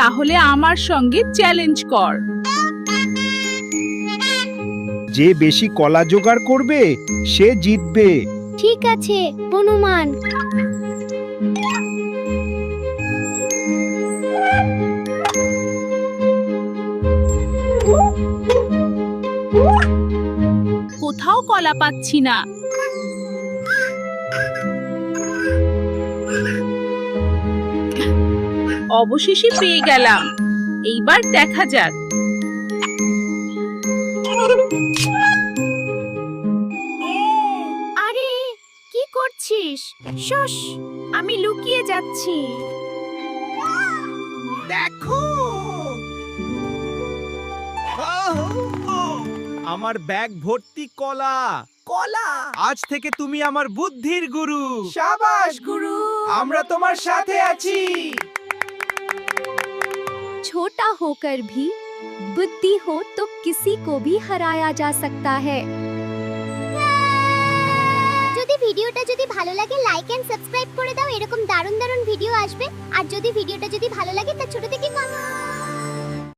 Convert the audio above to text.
তাহলে আমার সঙ্গে চ্যালেঞ্জ কর। যে বেশি কলা জোগাড় করবে সে জিতবে। ঠিক আছে হনুমান। কোথাও কলা পাচ্ছি না। অবশেষে পেয়ে গেলাম। এইবার দেখা যাক। আরে কি করছিস? শশ, আমি লুকিয়ে যাচ্ছি। দেখো আমার ব্যাগ ভর্তি কলা। কলা, আজ থেকে তুমি আমার বুদ্ধির গুরু। শাবাশ গুরু, আমরা তোমার সাথে আছি। छोटा होकर भी बुद्धि हो तो किसी को भी हराया जा सकता है। যদি ভিডিওটা ভালো লাগে লাইক এন্ড সাবস্ক্রাইব করে দাও, এরকম দারুণ দারুণ ভিডিও আসবে। আর যদি ভিডিওটা ভালো লাগে তার ছোট থেকে